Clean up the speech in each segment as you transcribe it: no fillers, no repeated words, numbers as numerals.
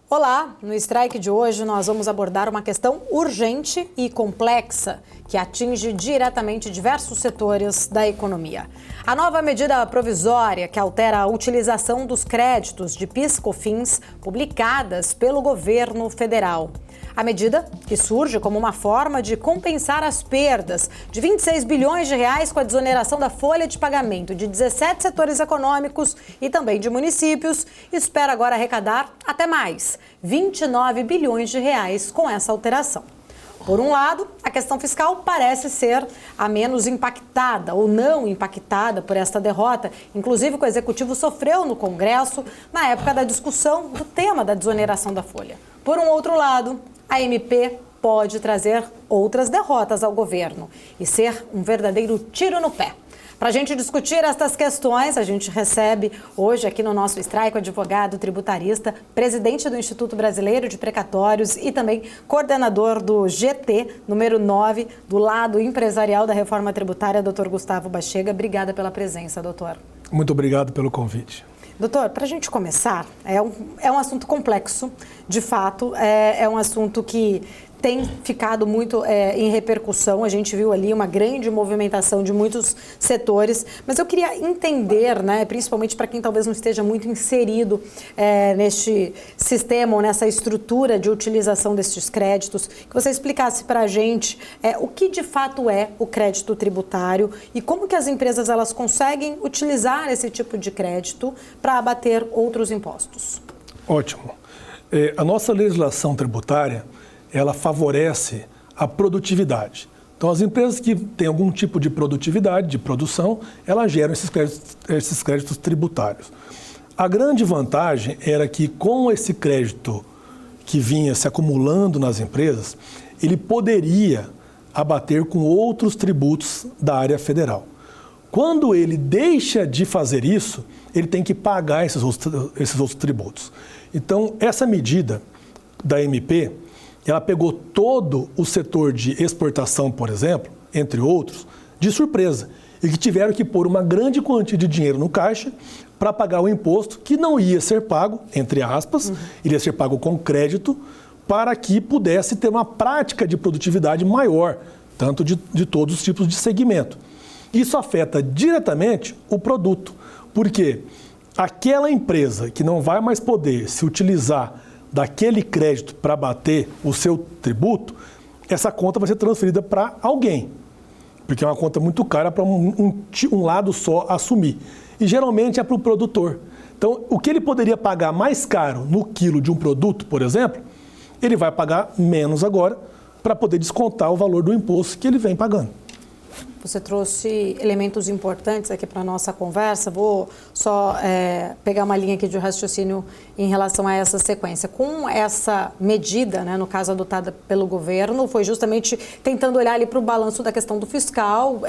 Olá, no Strike de hoje nós vamos abordar uma questão urgente e complexa que atinge diretamente diversos setores da economia. A nova medida provisória que altera a utilização dos créditos de PIS/COFINS publicadas pelo governo federal. A medida, que surge como uma forma de compensar as perdas de 26 bilhões de reais com a desoneração da folha de pagamento de 17 setores econômicos e também de municípios, espera agora arrecadar até mais, 29 bilhões de reais com essa alteração. Por um lado, a questão fiscal parece ser a menos impactada ou não impactada por esta derrota, inclusive que o Executivo sofreu no Congresso na época da discussão do tema da desoneração da folha. Por um outro lado, a MP pode trazer outras derrotas ao governo e ser um verdadeiro tiro no pé. Para a gente discutir estas questões, a gente recebe hoje aqui no nosso Strike o advogado tributarista, presidente do Instituto Brasileiro de Precatórios e também coordenador do GT, número 9, do lado empresarial da reforma tributária, doutor Gustavo Bachega. Obrigada pela presença, doutor. Muito obrigado pelo convite. Doutor, para a gente começar, é um assunto complexo, de fato, é um assunto que tem ficado muito em repercussão. A gente viu ali uma grande movimentação de muitos setores, mas eu queria entender, né, principalmente para quem talvez não esteja muito inserido neste sistema ou nessa estrutura de utilização destes créditos, que você explicasse para a gente o que de fato é o crédito tributário e como que as empresas elas conseguem utilizar esse tipo de crédito para abater outros impostos. Ótimo. A nossa legislação tributária ela favorece a produtividade. Então, as empresas que têm algum tipo de produtividade, de produção, elas geram esses créditos tributários. A grande vantagem era que, com esse crédito que vinha se acumulando nas empresas, ele poderia abater com outros tributos da área federal. Quando ele deixa de fazer isso, ele tem que pagar esses outros tributos. Então, essa medida da MP, ela pegou todo o setor de exportação, por exemplo, entre outros, de surpresa, e que tiveram que pôr uma grande quantia de dinheiro no caixa para pagar o imposto que não ia ser pago, entre aspas, iria ser pago com crédito, para que pudesse ter uma prática de produtividade maior, tanto de todos os tipos de segmento. Isso afeta diretamente o produto, porque aquela empresa que não vai mais poder se utilizar daquele crédito para bater o seu tributo, essa conta vai ser transferida para alguém, porque é uma conta muito cara para um lado só assumir. E geralmente é para o produtor. Então, o que ele poderia pagar mais caro no quilo de um produto, por exemplo, ele vai pagar menos agora para poder descontar o valor do imposto que ele vem pagando. Você trouxe elementos importantes aqui para a nossa conversa. Vou só pegar uma linha aqui de raciocínio em relação a essa sequência. Com essa medida, né, no caso adotada pelo governo, foi justamente tentando olhar ali para o balanço da questão do fiscal,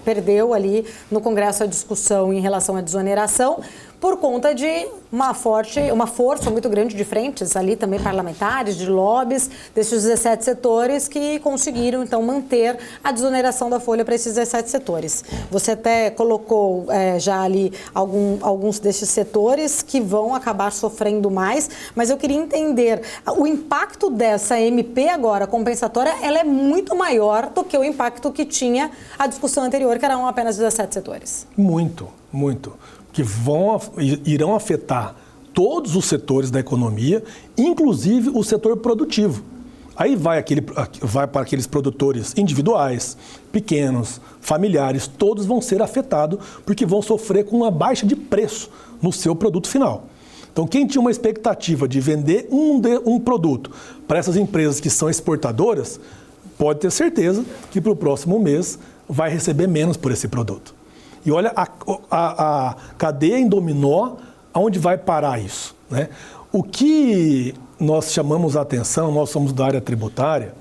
perdeu ali no Congresso a discussão em relação à desoneração, por conta de uma força muito grande de frentes ali também parlamentares, de lobbies, desses 17 setores que conseguiram, então, manter a desoneração da folha para esses 17 setores. Você até colocou já ali alguns desses setores que vão acabar sofrendo mais, mas eu queria entender, o impacto dessa MP agora, compensatória, ela é muito maior do que o impacto que tinha a discussão anterior, que eram apenas 17 setores. Muito, muito. Que irão afetar todos os setores da economia, inclusive o setor produtivo. Aí vai para aqueles produtores individuais, pequenos, familiares, todos vão ser afetados porque vão sofrer com uma baixa de preço no seu produto final. Então, quem tinha uma expectativa de vender um produto para essas empresas que são exportadoras, pode ter certeza que para o próximo mês vai receber menos por esse produto. E olha a cadeia em dominó, aonde vai parar isso, né? O que nós chamamos a atenção, nós somos da área tributária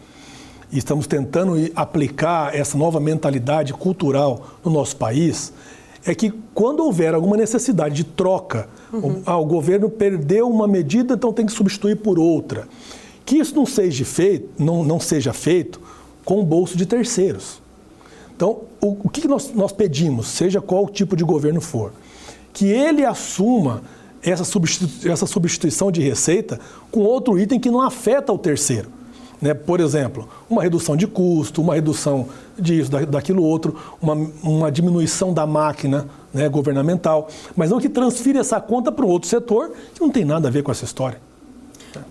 e estamos tentando aplicar essa nova mentalidade cultural no nosso país, é que quando houver alguma necessidade de troca, o governo perdeu uma medida, então tem que substituir por outra. Que isso não seja feito com o bolso de terceiros. Então, o que nós pedimos, seja qual tipo de governo for, que ele assuma essa substituição de receita com outro item que não afeta o terceiro. Né? Por exemplo, uma redução de custo, uma redução disso, daquilo outro, uma diminuição da máquina, né, governamental, mas não que transfira essa conta para um outro setor que não tem nada a ver com essa história.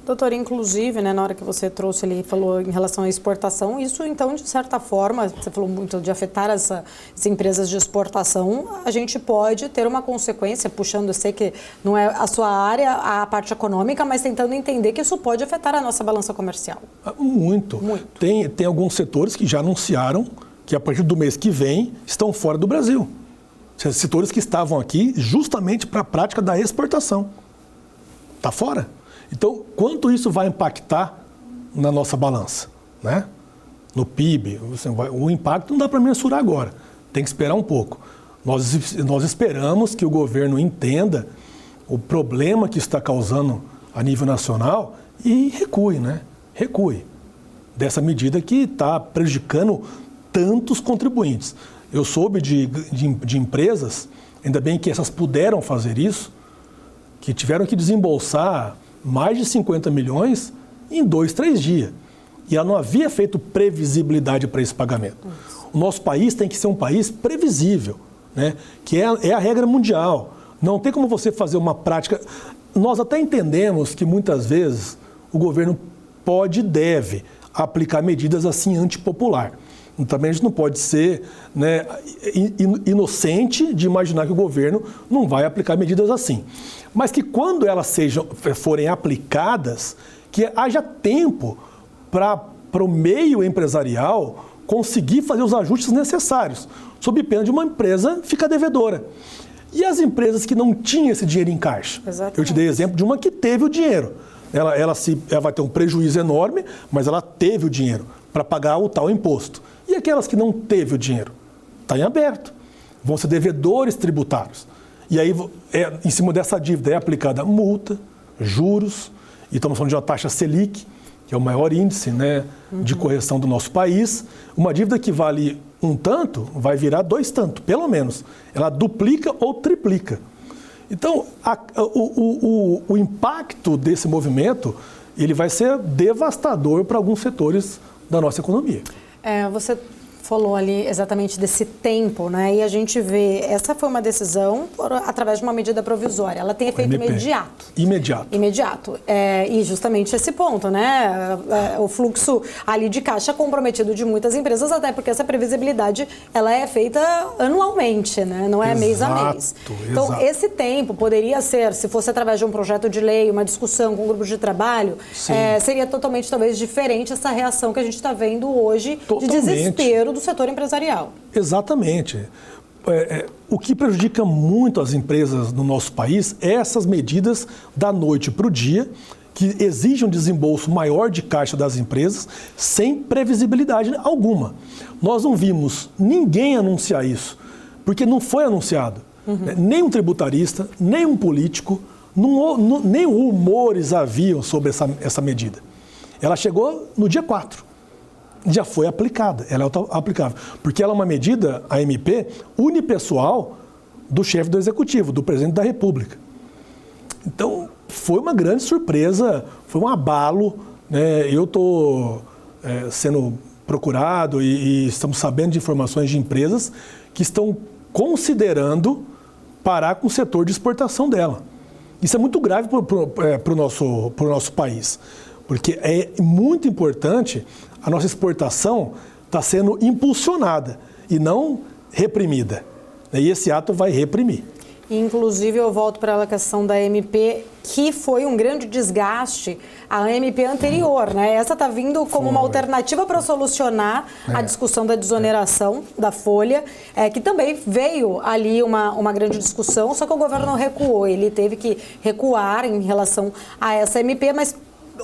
Doutor, inclusive, né, na hora que você trouxe, ele falou em relação à exportação, isso então, de certa forma, você falou muito de afetar as empresas de exportação, a gente pode ter uma consequência, puxando, eu sei que não é a sua área, a parte econômica, mas tentando entender que isso pode afetar a nossa balança comercial. Muito. Tem alguns setores que já anunciaram que a partir do mês que vem estão fora do Brasil. Setores que estavam aqui justamente para a prática da exportação. Está fora. Então, quanto isso vai impactar na nossa balança, né? No PIB? O impacto não dá para mensurar agora, tem que esperar um pouco. Nós esperamos que o governo entenda o problema que está causando a nível nacional e recue, né? Recue dessa medida que está prejudicando tantos contribuintes. Eu soube de empresas, ainda bem que essas puderam fazer isso, que tiveram que desembolsar mais de 50 milhões em 2, 3 dias. E ela não havia feito previsibilidade para esse pagamento. O nosso país tem que ser um país previsível, né? Que é a regra mundial. Não tem como você fazer uma prática... Nós até entendemos que muitas vezes o governo pode e deve aplicar medidas assim antipopular. Também a gente não pode ser, né, inocente de imaginar que o governo não vai aplicar medidas assim. Mas que quando elas forem aplicadas, que haja tempo para o meio empresarial conseguir fazer os ajustes necessários, sob pena de uma empresa ficar devedora. E as empresas que não tinham esse dinheiro em caixa? Exatamente. Eu te dei exemplo de uma que teve o dinheiro. Ela vai ter um prejuízo enorme, mas ela teve o dinheiro para pagar o tal imposto. E aquelas que não teve o dinheiro? Está em aberto. Vão ser devedores tributários. E aí, em cima dessa dívida, é aplicada multa, juros, e estamos falando de uma taxa Selic, que é o maior índice, né, de correção do nosso país. Uma dívida que vale um tanto, vai virar 2 tanto, pelo menos. Ela duplica ou triplica. Então, o impacto desse movimento, ele vai ser devastador para alguns setores da nossa economia. Você falou ali exatamente desse tempo, né? E a gente vê, essa foi uma decisão através de uma medida provisória. Ela tem efeito imediato. Imediato. E justamente esse ponto, né? O fluxo ali de caixa comprometido de muitas empresas, até porque essa previsibilidade, ela é feita anualmente, né? Não é mês a mês. Então, esse tempo poderia ser, se fosse através de um projeto de lei, uma discussão com grupos de trabalho, seria totalmente, talvez, diferente essa reação que a gente está vendo hoje de desespero do setor empresarial. Exatamente. O que prejudica muito as empresas no nosso país é essas medidas da noite para o dia, que exigem um desembolso maior de caixa das empresas, sem previsibilidade alguma. Nós não vimos ninguém anunciar isso, porque não foi anunciado. Nem um tributarista, nem um político, nem rumores haviam sobre essa medida. Ela chegou no dia 4. Já foi aplicada, ela é aplicável. Porque ela é uma medida, a MP, unipessoal do chefe do Executivo, do Presidente da República. Então, foi uma grande surpresa, foi um abalo, né? Eu estou sendo procurado e estamos sabendo de informações de empresas que estão considerando parar com o setor de exportação dela. Isso é muito grave para o nosso país, porque é muito importante. A nossa exportação está sendo impulsionada e não reprimida. E esse ato vai reprimir. Inclusive, eu volto para a questão da MP, que foi um grande desgaste à MP anterior, né? Essa está vindo como uma alternativa para solucionar a discussão da desoneração da folha, que também veio ali uma grande discussão, só que o governo não recuou. Ele teve que recuar em relação a essa MP, mas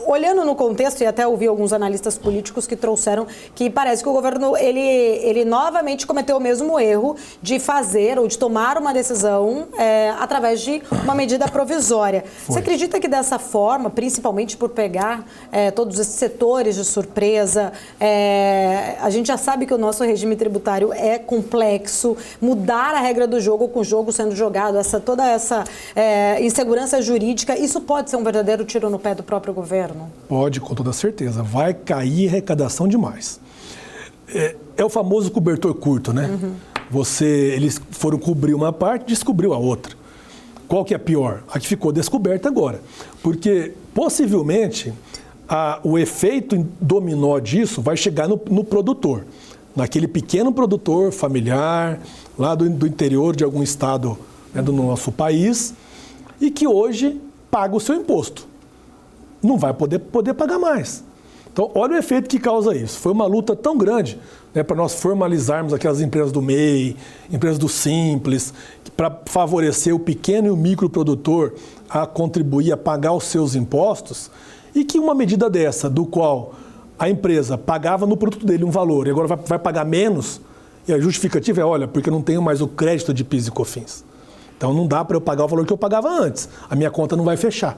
olhando no contexto, e até ouvi alguns analistas políticos que trouxeram que parece que o governo, ele novamente cometeu o mesmo erro de fazer ou de tomar uma decisão através de uma medida provisória. Você acredita que dessa forma, principalmente por pegar todos esses setores de surpresa, a gente já sabe que o nosso regime tributário é complexo, mudar a regra do jogo com o jogo sendo jogado, toda essa insegurança jurídica, isso pode ser um verdadeiro tiro no pé do próprio governo? Pode, com toda certeza. Vai cair arrecadação demais. É o famoso cobertor curto, né? Eles foram cobrir uma parte, descobriu a outra. Qual que é a pior? A que ficou descoberta agora. Porque, possivelmente, o efeito dominó disso vai chegar no produtor. Naquele pequeno produtor familiar, lá do interior de algum estado, né, do nosso país, e que hoje paga o seu imposto. Não vai poder pagar mais. Então, olha o efeito que causa isso. Foi uma luta tão grande, né, para nós formalizarmos aquelas empresas do MEI, empresas do Simples, para favorecer o pequeno e o microprodutor a contribuir, a pagar os seus impostos, e que uma medida dessa, do qual a empresa pagava no produto dele um valor e agora vai pagar menos, e a justificativa é, olha, porque eu não tenho mais o crédito de PIS e COFINS. Então, não dá para eu pagar o valor que eu pagava antes. A minha conta não vai fechar.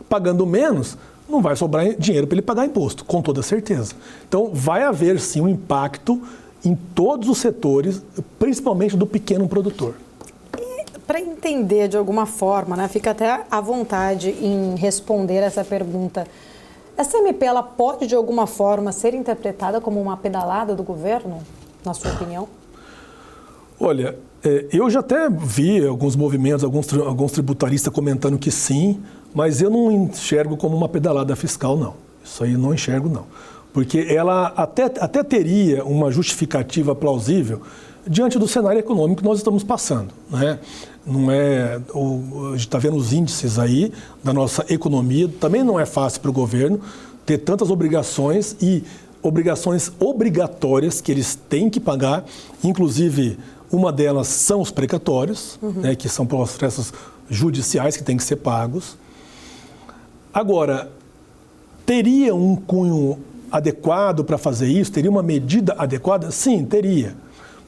Pagando menos, não vai sobrar dinheiro para ele pagar imposto, com toda certeza. Então, vai haver, sim, um impacto em todos os setores, principalmente do pequeno produtor. Para entender de alguma forma, né, fica até à vontade em responder essa pergunta. Essa MP, ela pode, de alguma forma, ser interpretada como uma pedalada do governo, na sua opinião? Olha, eu já até vi alguns movimentos, alguns tributaristas comentando que sim, mas eu não enxergo como uma pedalada fiscal, não. Isso aí eu não enxergo, não. Porque ela até teria uma justificativa plausível diante do cenário econômico que nós estamos passando, né? Não é, a gente está vendo os índices aí da nossa economia, também não é fácil para o governo ter tantas obrigações e obrigações obrigatórias que eles têm que pagar, inclusive uma delas são os precatórios, né, que são processos judiciais que têm que ser pagos. Agora, teria um cunho adequado para fazer isso? Teria uma medida adequada? Sim, teria.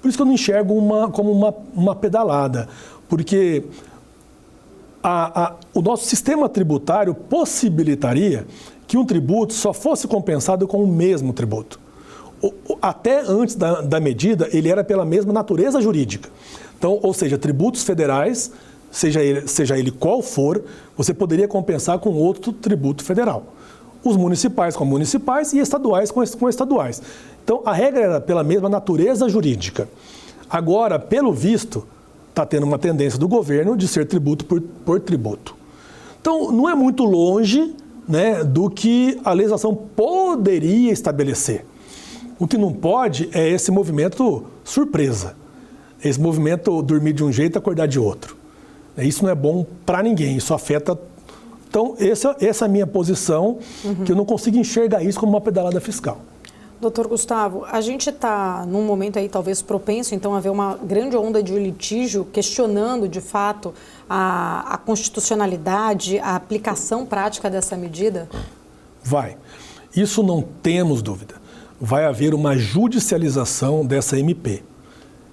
Por isso que eu não enxergo como uma pedalada, porque o nosso sistema tributário possibilitaria que um tributo só fosse compensado com o mesmo tributo. Até antes da medida, ele era pela mesma natureza jurídica. Então, ou seja, tributos federais, seja ele qual for, você poderia compensar com outro tributo federal. Os municipais com municipais e estaduais com estaduais. Então, a regra era pela mesma natureza jurídica. Agora, pelo visto, está tendo uma tendência do governo de ser tributo por tributo. Então, não é muito longe, né, do que a legislação poderia estabelecer. O que não pode é esse movimento surpresa, esse movimento dormir de um jeito e acordar de outro. Isso não é bom para ninguém, isso afeta. Então, essa é a minha posição, que eu não consigo enxergar isso como uma pedalada fiscal. Doutor Gustavo, a gente está num momento aí talvez propenso, então, a ver uma grande onda de litígio questionando, de fato, a constitucionalidade, a aplicação prática dessa medida? Vai. Isso não temos dúvida. Vai haver uma judicialização dessa MP.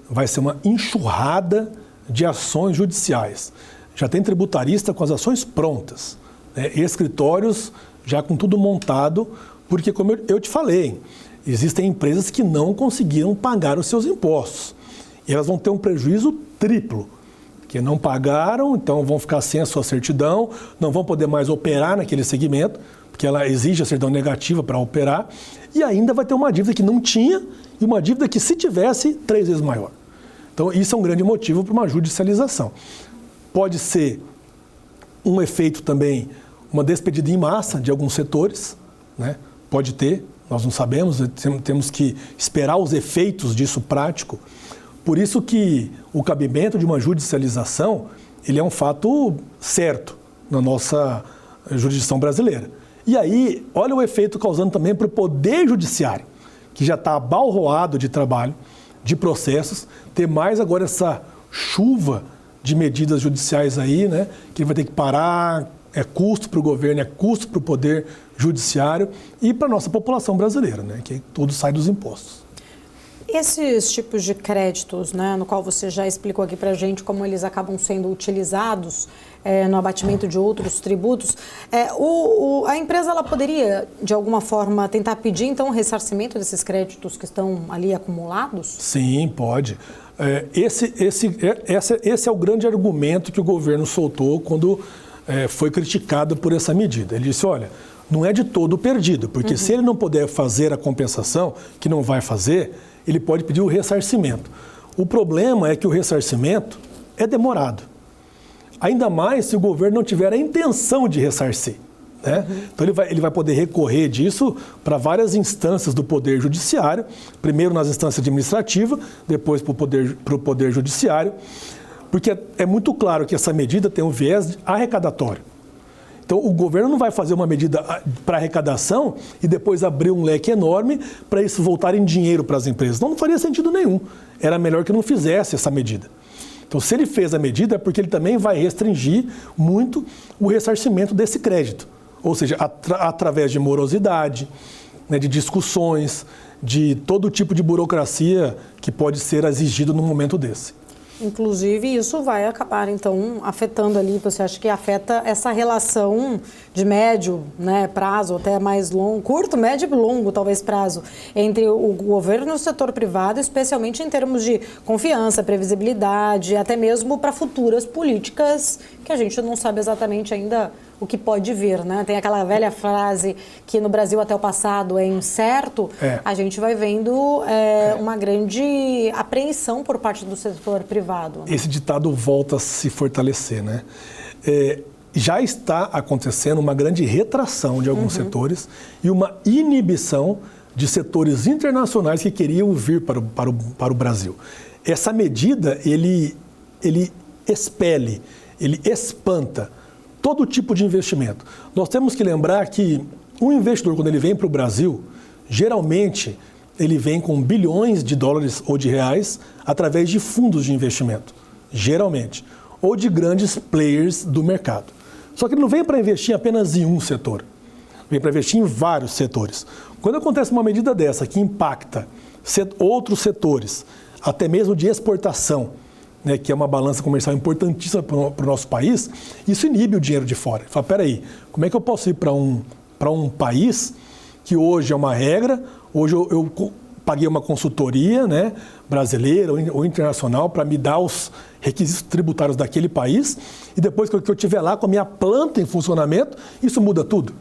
Vai ser uma enxurrada de ações judiciais. Já tem tributarista com as ações prontas, né? Escritórios já com tudo montado, porque, como eu te falei, existem empresas que não conseguiram pagar os seus impostos. E elas vão ter um prejuízo triplo, porque não pagaram, então vão ficar sem a sua certidão, não vão poder mais operar naquele segmento, porque ela exige a certidão negativa para operar, e ainda vai ter uma dívida que não tinha e uma dívida que, se tivesse, 3 vezes maior. Então, isso é um grande motivo para uma judicialização. Pode ser um efeito também, uma despedida em massa de alguns setores, né? Pode ter, nós não sabemos, temos que esperar os efeitos disso prático. Por isso que o cabimento de uma judicialização, ele é um fato certo na nossa jurisdição brasileira. E aí, olha o efeito causando também para o Poder Judiciário, que já está abalroado de trabalho, de processos, ter mais agora essa chuva de medidas judiciais aí, né, que ele vai ter que parar, é custo para o governo, é custo para o Poder judiciário e para a nossa população brasileira, né, que tudo sai dos impostos. Esses tipos de créditos, né, no qual você já explicou aqui para a gente como eles acabam sendo utilizados no abatimento de outros tributos, a empresa ela poderia, de alguma forma, tentar pedir, então, o ressarcimento desses créditos que estão ali acumulados? Sim, pode. Esse é o grande argumento que o governo soltou quando foi criticado por essa medida. Ele disse, olha, não é de todo perdido, porque se ele não puder fazer a compensação, que não vai fazer, ele pode pedir o ressarcimento. O problema é que o ressarcimento é demorado. Ainda mais se o governo não tiver a intenção de ressarcir, né? Então ele vai poder recorrer disso para várias instâncias do Poder Judiciário, primeiro nas instâncias administrativas, depois para o Poder Judiciário, porque é muito claro que essa medida tem um viés arrecadatório. Então, o governo não vai fazer uma medida para arrecadação e depois abrir um leque enorme para isso voltar em dinheiro para as empresas. Não faria sentido nenhum. Era melhor que não fizesse essa medida. Então, se ele fez a medida, é porque ele também vai restringir muito o ressarcimento desse crédito. Ou seja, através de morosidade, né, de discussões, de todo tipo de burocracia que pode ser exigido num momento desse. Inclusive, isso vai acabar, então, afetando ali, você acha que afeta essa relação de médio, né, prazo, até mais longo, curto, médio e longo, talvez, prazo, entre o governo e o setor privado, especialmente em termos de confiança, previsibilidade, até mesmo para futuras políticas que a gente não sabe exatamente ainda o que pode vir, né? Tem aquela velha frase que no Brasil até o passado é incerto, a gente vai vendo uma grande apreensão por parte do setor privado. Né? Esse ditado volta a se fortalecer, né? Já está acontecendo uma grande retração de alguns setores e uma inibição de setores internacionais que queriam vir para o Brasil. Essa medida, ele expele, ele espanta todo tipo de investimento. Nós temos que lembrar que um investidor, quando ele vem para o Brasil, geralmente ele vem com bilhões de dólares ou de reais através de fundos de investimento, geralmente, ou de grandes players do mercado. Só que ele não vem para investir apenas em um setor, vem para investir em vários setores. Quando acontece uma medida dessa que impacta outros setores, até mesmo de exportação, né, que é uma balança comercial importantíssima para o nosso país, isso inibe o dinheiro de fora. Fala, peraí, como é que eu posso ir para um país que hoje é uma regra, hoje eu paguei uma consultoria, né, brasileira ou internacional para me dar os requisitos tributários daquele país e depois que eu estiver lá com a minha planta em funcionamento, isso muda tudo.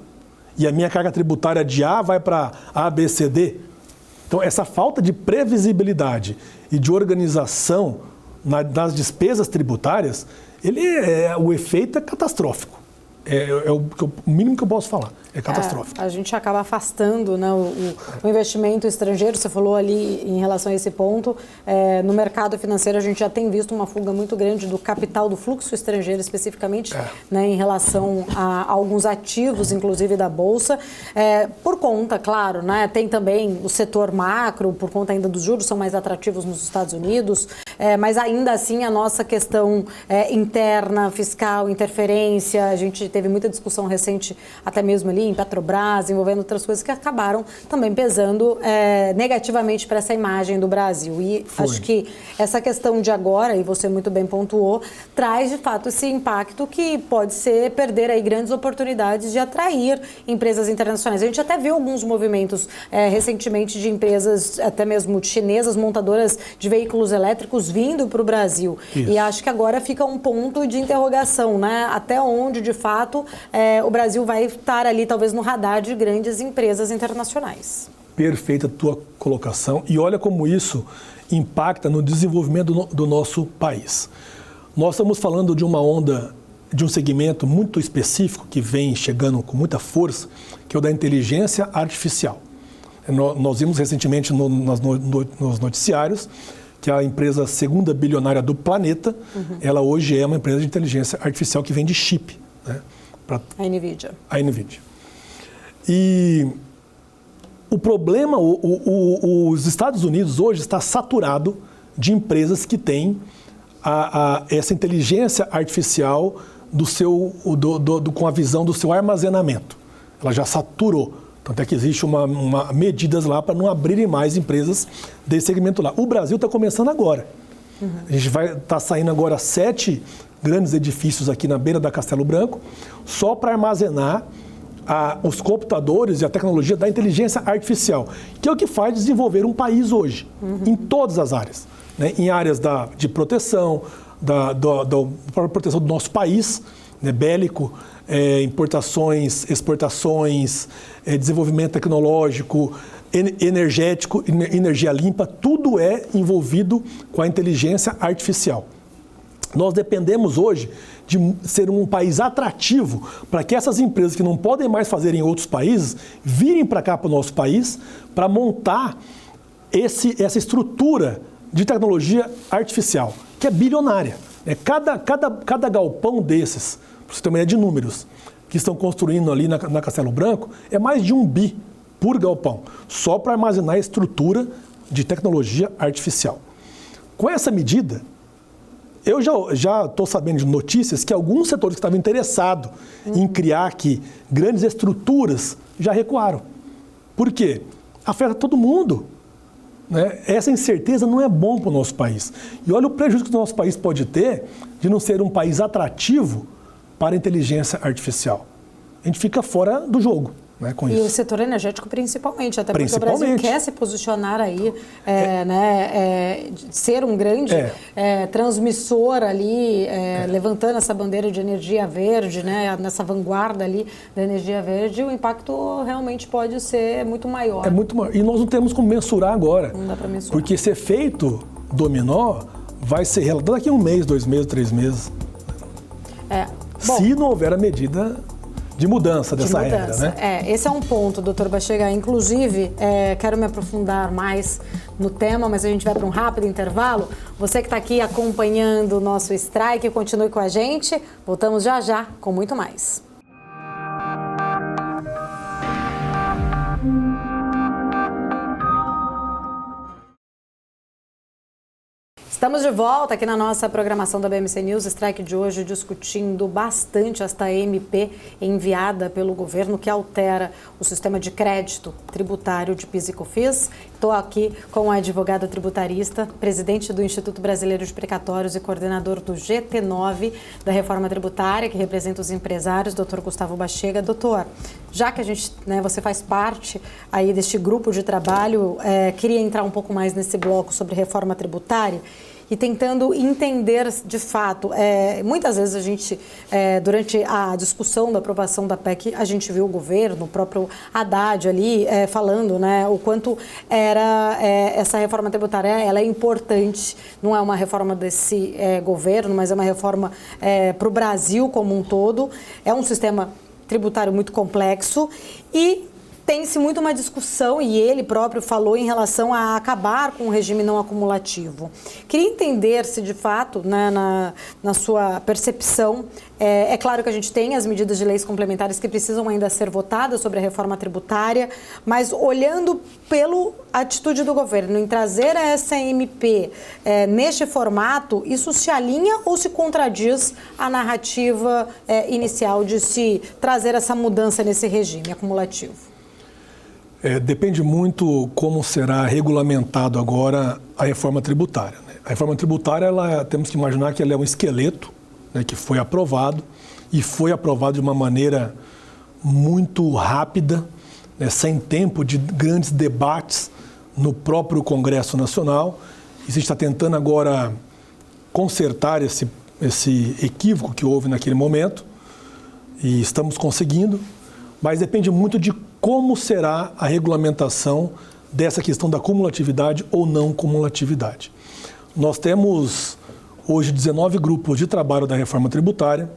E a minha carga tributária de A vai para A, B, C, D. Então, essa falta de previsibilidade e de organização nas despesas tributárias, o efeito é catastrófico. É o mínimo que eu posso falar, é catastrófico. A gente acaba afastando, né, o investimento estrangeiro, você falou ali em relação a esse ponto, no mercado financeiro a gente já tem visto uma fuga muito grande do capital, do fluxo estrangeiro especificamente, né, em relação a alguns ativos, inclusive da Bolsa, por conta, claro, né, tem também o setor macro, por conta ainda dos juros, são mais atrativos nos Estados Unidos, mas ainda assim a nossa questão interna, fiscal, interferência, a gente teve muita discussão recente, até mesmo ali em Petrobras, envolvendo outras coisas que acabaram também pesando negativamente para essa imagem do Brasil. E acho que essa questão de agora, e você muito bem pontuou, traz de fato esse impacto que pode ser perder aí grandes oportunidades de atrair empresas internacionais. A gente até viu alguns movimentos recentemente de empresas, até mesmo chinesas, montadoras de veículos elétricos vindo para o Brasil. Isso. E acho que agora fica um ponto de interrogação, né? Até onde, de fato, o Brasil vai estar ali, talvez, no radar de grandes empresas internacionais. Perfeita a tua colocação. E olha como isso impacta no desenvolvimento do nosso país. Nós estamos falando de uma onda, de um segmento muito específico que vem chegando com muita força, que é o da inteligência artificial. Nós vimos recentemente nos noticiários que a empresa segunda bilionária do planeta, ela hoje é uma empresa de inteligência artificial que vende chip. Né, a NVIDIA. A NVIDIA. E o problema, os Estados Unidos hoje está saturado de empresas que têm essa inteligência artificial com a visão do seu armazenamento. ela já saturou. Tanto é que existe medidas lá para não abrirem mais empresas desse segmento lá. O Brasil está começando agora. A gente vai estar saindo agora 7 grandes edifícios aqui na beira da Castelo Branco, só para armazenar os computadores e a tecnologia da inteligência artificial, que é o que faz desenvolver um país hoje, em todas as áreas. Né? Em áreas de proteção, da proteção do nosso país, né? Bélico, importações, exportações, desenvolvimento tecnológico, energético, energia limpa, tudo é envolvido com a inteligência artificial. Nós dependemos hoje de ser um país atrativo para que essas empresas que não podem mais fazer em outros países virem para cá, para o nosso país, para montar essa estrutura de tecnologia artificial, que é bilionária. Cada galpão desses, para você ter uma ideia de números, que estão construindo ali na Castelo Branco, é mais de 1 bi por galpão, só para armazenar a estrutura de tecnologia artificial. Com essa medida, eu já estou sabendo de notícias que alguns setores que estavam interessados em criar aqui grandes estruturas já recuaram. Por quê? Afeta todo mundo. Né? Essa incerteza não é bom para o nosso país. E olha o prejuízo que o nosso país pode ter de não ser um país atrativo para a inteligência artificial. A gente fica fora do jogo. Né, com isso. O setor energético principalmente, até porque o Brasil quer se posicionar aí, né, ser um grande transmissor ali, levantando essa bandeira de energia verde, né, nessa vanguarda ali da energia verde, o impacto realmente pode ser muito maior. É muito maior. E nós não temos como mensurar agora. Não dá para mensurar. Porque esse efeito dominó vai ser relatado daqui a 1 mês, 2 meses, 3 meses. Se não houver a medida de mudança dessa regra, né? Esse é um ponto, doutor Bachega. Inclusive, quero me aprofundar mais no tema, mas a gente vai para um rápido intervalo. Você que está aqui acompanhando o nosso Strike, continue com a gente. Voltamos já já com muito mais. Estamos de volta aqui na nossa programação da BMC News, Strike de hoje, discutindo bastante esta MP enviada pelo governo que altera o sistema de crédito tributário de PIS e COFINS. Estou aqui com a advogada tributarista, presidente do Instituto Brasileiro de Precatórios e coordenador do GT9 da Reforma Tributária, que representa os empresários, doutor Gustavo Bachega. Doutor, já que você faz parte aí deste grupo de trabalho, queria entrar um pouco mais nesse bloco sobre reforma tributária e tentando entender de fato. Muitas vezes a gente, durante a discussão da aprovação da PEC, a gente viu o governo, o próprio Haddad ali, falando, né, o quanto essa reforma tributária ela é importante. Não é uma reforma desse governo, mas é uma reforma para o Brasil como um todo. É um sistema tributário muito complexo e tem-se muito uma discussão, e ele próprio falou, em relação a acabar com o regime não acumulativo. Queria entender se, de fato, né, na sua percepção, é claro que a gente tem as medidas de leis complementares que precisam ainda ser votadas sobre a reforma tributária, mas olhando pela atitude do governo em trazer essa MP neste formato, isso se alinha ou se contradiz à narrativa inicial de se trazer essa mudança nesse regime acumulativo? Depende muito como será regulamentado agora a reforma tributária. Né? A reforma tributária, temos que imaginar que ela é um esqueleto, né, que foi aprovado e foi aprovado de uma maneira muito rápida, né, sem tempo de grandes debates no próprio Congresso Nacional. E a gente está tentando agora consertar esse equívoco que houve naquele momento e estamos conseguindo, mas depende muito de como será a regulamentação dessa questão da cumulatividade ou não cumulatividade. Nós temos hoje 19 grupos de trabalho da reforma tributária,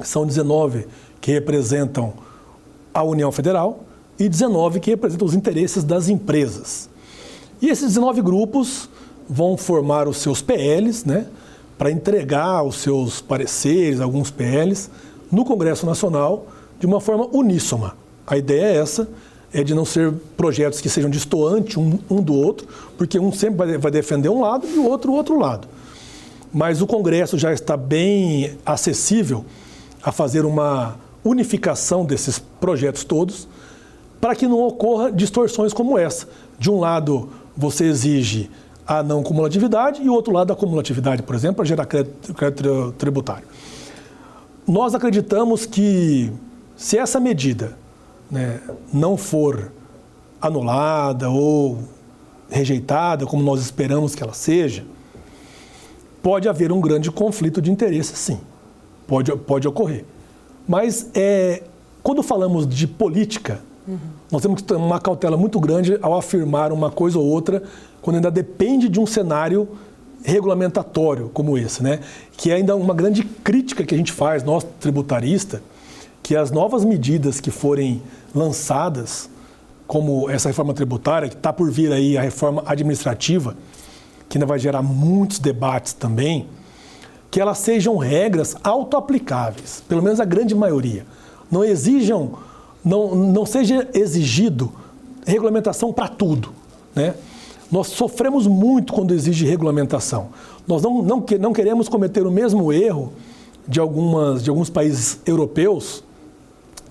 são 19 que representam a União Federal e 19 que representam os interesses das empresas. E esses 19 grupos vão formar os seus PLs, né, para entregar os seus pareceres, alguns PLs, no Congresso Nacional de uma forma uníssona. A ideia é essa, de não ser projetos que sejam distantes um do outro, porque um sempre vai defender um lado e o outro lado. Mas o Congresso já está bem acessível a fazer uma unificação desses projetos todos para que não ocorra distorções como essa. De um lado, você exige a não cumulatividade e o outro lado a cumulatividade, por exemplo, para gerar crédito tributário. Nós acreditamos que se essa medida, né, não for anulada ou rejeitada, como nós esperamos que ela seja, pode haver um grande conflito de interesse, sim. Pode ocorrer. Mas quando falamos de política, nós temos que ter uma cautela muito grande ao afirmar uma coisa ou outra, quando ainda depende de um cenário regulamentatório como esse, né? Que é ainda uma grande crítica que a gente faz, nós tributaristas, que as novas medidas que forem lançadas, como essa reforma tributária, que está por vir aí a reforma administrativa, que ainda vai gerar muitos debates também, que elas sejam regras autoaplicáveis, pelo menos a grande maioria. Não seja exigido regulamentação para tudo, né? Nós sofremos muito quando exige regulamentação. Nós não queremos cometer o mesmo erro de alguns países europeus,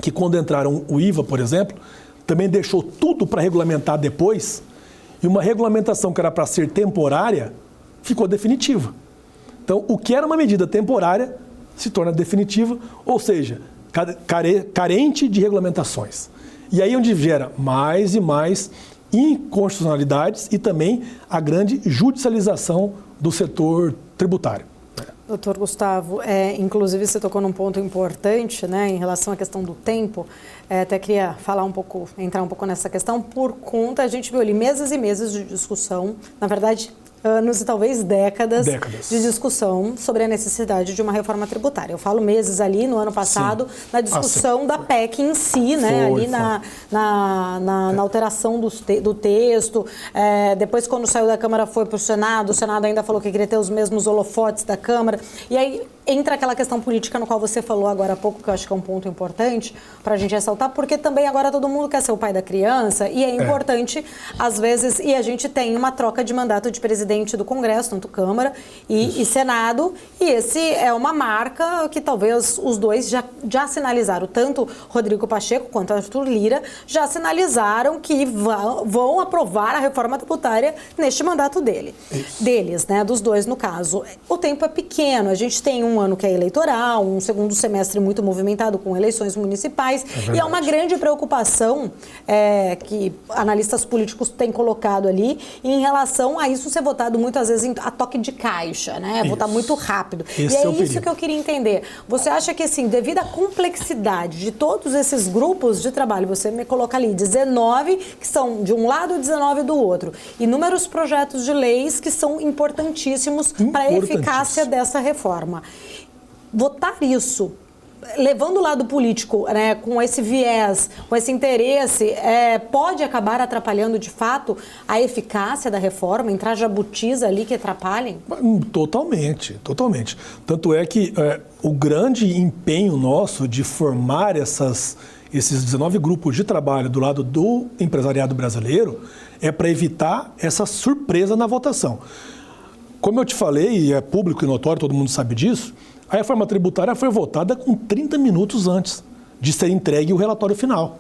que quando entraram o IVA, por exemplo, também deixou tudo para regulamentar depois, e uma regulamentação que era para ser temporária ficou definitiva. Então, o que era uma medida temporária se torna definitiva, ou seja, carente de regulamentações. E aí onde gera mais e mais inconstitucionalidades e também a grande judicialização do setor tributário. Doutor Gustavo, inclusive você tocou num ponto importante, né, em relação à questão do tempo. Até queria entrar um pouco nessa questão, por conta, a gente viu ali meses e meses de discussão, na verdade, anos e talvez décadas de discussão sobre a necessidade de uma reforma tributária. Eu falo meses ali no ano passado, sim, na discussão da PEC em si, né? Na alteração do texto. Depois, quando saiu da Câmara, foi para o Senado ainda falou que queria ter os mesmos holofotes da Câmara. E aí entra aquela questão política no qual você falou agora há pouco, que eu acho que é um ponto importante para a gente ressaltar, porque também agora todo mundo quer ser o pai da criança e é importante, às vezes, e a gente tem uma troca de mandato de presidente do Congresso, tanto Câmara e Senado, e esse é uma marca que talvez os dois já sinalizaram, tanto Rodrigo Pacheco quanto Arthur Lira já sinalizaram que vão aprovar a reforma tributária neste mandato deles, né, dos dois no caso. O tempo é pequeno, a gente tem um ano que é eleitoral, um segundo semestre muito movimentado com eleições municipais, e é uma grande preocupação que analistas políticos têm colocado ali em relação a isso ser votado muitas vezes a toque de caixa, né? Votar muito rápido. Esse é isso perigo que eu queria entender. Você acha que, assim, devido à complexidade de todos esses grupos de trabalho, você me coloca ali 19 que são de um lado e 19 do outro, inúmeros projetos de leis que são importantíssimos para a eficácia dessa reforma. Votar isso, levando o lado político, né, com esse viés, com esse interesse, pode acabar atrapalhando de fato a eficácia da reforma, entrar jabutis ali que atrapalhem? Totalmente. Tanto é que o grande empenho nosso de formar esses 19 grupos de trabalho do lado do empresariado brasileiro é para evitar essa surpresa na votação. Como eu te falei, e é público e notório, todo mundo sabe disso, a reforma tributária foi votada com 30 minutos antes de ser entregue o relatório final.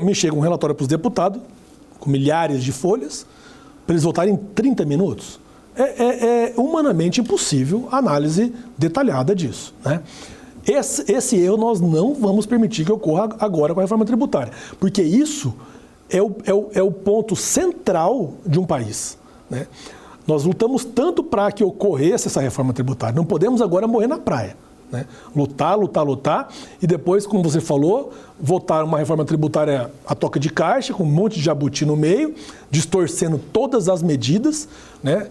Me chega um relatório para os deputados, com milhares de folhas, para eles votarem em 30 minutos. É humanamente impossível a análise detalhada disso, né? Esse erro nós não vamos permitir que ocorra agora com a reforma tributária, porque isso é o ponto central de um país, né? Nós lutamos tanto para que ocorresse essa reforma tributária. Não podemos agora morrer na praia, né? Lutar, e depois, como você falou, votar uma reforma tributária a toca de caixa, com um monte de jabuti no meio, distorcendo todas as medidas, né?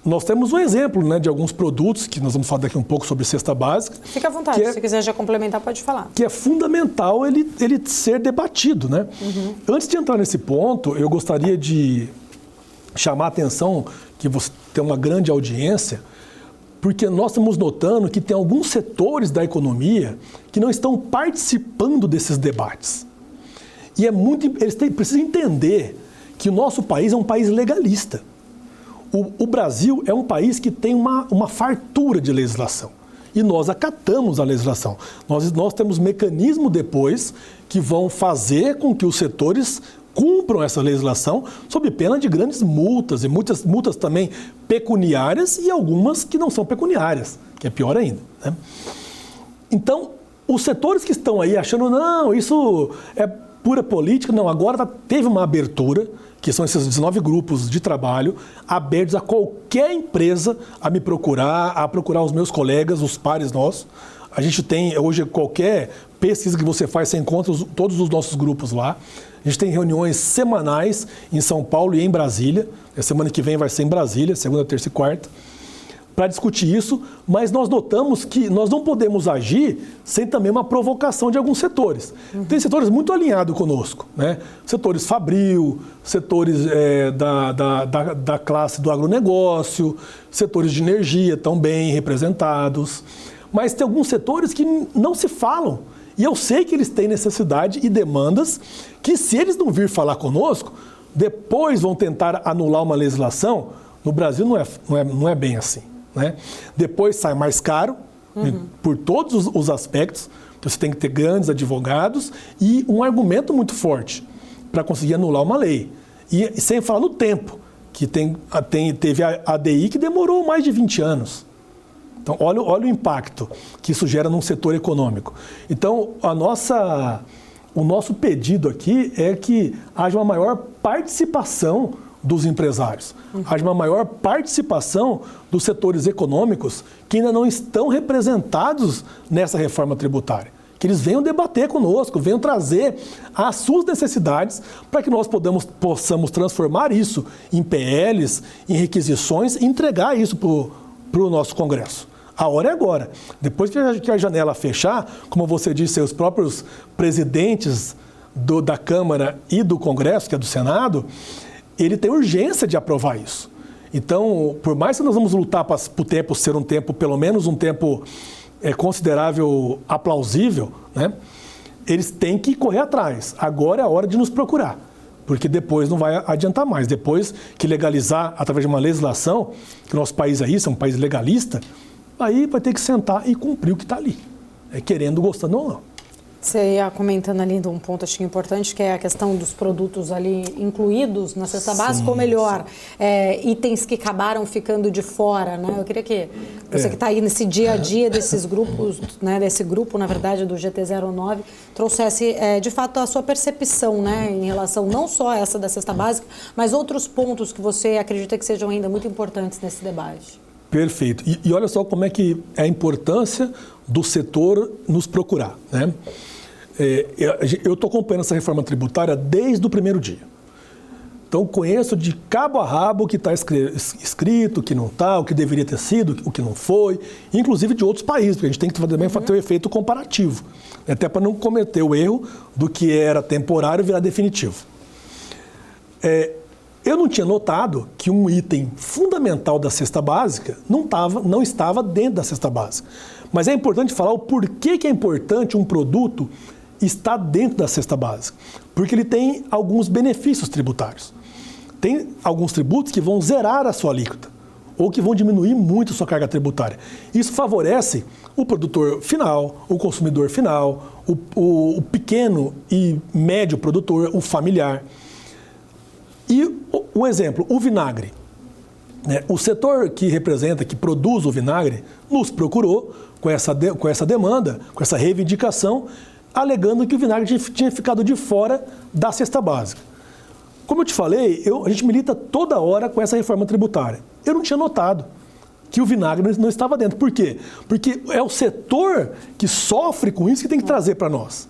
Nós temos um exemplo, né, de alguns produtos, que nós vamos falar daqui um pouco sobre cesta básica. Fica à vontade, se quiser já complementar, pode falar. Que é fundamental ele ser debatido, né? Antes de entrar nesse ponto, eu gostaria de chamar a atenção, que você tem uma grande audiência, porque nós estamos notando que tem alguns setores da economia que não estão participando desses debates. E eles precisam entender que o nosso país é um país legalista. O Brasil é um país que tem uma fartura de legislação. e nós acatamos a legislação. Nós temos mecanismo depois que vão fazer com que os setores cumpram essa legislação sob pena de grandes multas, e muitas multas também pecuniárias e algumas que não são pecuniárias, que é pior ainda, né? Então, os setores que estão aí achando, não, isso é pura política, não, agora teve uma abertura, que são esses 19 grupos de trabalho, abertos a qualquer empresa a me procurar, a procurar os meus colegas, os pares nossos. A gente tem, hoje, qualquer pesquisa que você faz, você encontra todos os nossos grupos lá. A gente tem reuniões semanais em São Paulo e em Brasília. A semana que vem vai ser em Brasília, segunda, terça e quarta, para discutir isso. Mas nós notamos que nós não podemos agir sem também uma provocação de alguns setores. Tem setores muito alinhados conosco, né? Setores fabril, setores da classe do agronegócio, setores de energia tão bem representados. Mas tem alguns setores que não se falam. E eu sei que eles têm necessidade e demandas que, se eles não vir falar conosco, depois vão tentar anular uma legislação. No Brasil não é bem assim, né? Depois sai mais caro, por todos os aspectos. Então, você tem que ter grandes advogados e um argumento muito forte para conseguir anular uma lei. E sem falar no tempo, que teve a ADI que demorou mais de 20 anos. Então, olha o impacto que isso gera num setor econômico. Então, o nosso pedido aqui é que haja uma maior participação dos empresários, haja uma maior participação dos setores econômicos que ainda não estão representados nessa reforma tributária. Que eles venham debater conosco, venham trazer as suas necessidades para que nós possamos transformar isso em PLs, em requisições e entregar isso para o nosso Congresso. A hora é agora. Depois que a janela fechar, como você disse, os próprios presidentes da Câmara e do Congresso, que é do Senado, ele tem urgência de aprovar isso. Então, por mais que nós vamos lutar para o tempo ser um tempo, pelo menos um tempo considerável, aplausível, né? Eles têm que correr atrás. Agora é a hora de nos procurar, porque depois não vai adiantar mais. Depois que legalizar através de uma legislação, que o nosso país é um país legalista, aí vai ter que sentar e cumprir o que está ali, querendo, gostando ou não. Você ia comentando ali de um ponto, acho importante, que é a questão dos produtos ali incluídos na cesta básica, ou melhor, itens que acabaram ficando de fora, né? Eu queria que você que está aí nesse dia a dia desses grupos, né, desse grupo, na verdade, do GT09, trouxesse, de fato, a sua percepção, né, em relação não só a essa da cesta básica, mas outros pontos que você acredita que sejam ainda muito importantes nesse debate. Perfeito. E olha só como é que é a importância do setor nos procurar, né? Eu estou acompanhando essa reforma tributária desde o primeiro dia. Então, conheço de cabo a rabo o que está escrito, o que não está, o que deveria ter sido, o que não foi, inclusive de outros países, porque a gente tem que também ter um efeito comparativo, até para não cometer o erro do que era temporário virar definitivo. Eu não tinha notado que um item fundamental da cesta básica não estava dentro da cesta básica. Mas é importante falar o porquê que é importante um produto estar dentro da cesta básica. Porque ele tem alguns benefícios tributários. Tem alguns tributos que vão zerar a sua alíquota ou que vão diminuir muito a sua carga tributária. Isso favorece o produtor final, o consumidor final, o pequeno e médio produtor, o familiar. E um exemplo, o vinagre. O setor que representa, que produz o vinagre, nos procurou com essa demanda, com essa reivindicação, alegando que o vinagre tinha ficado de fora da cesta básica. Como eu te falei, a gente milita toda hora com essa reforma tributária. Eu não tinha notado que o vinagre não estava dentro. Por quê? Porque é o setor que sofre com isso que tem que trazer para nós.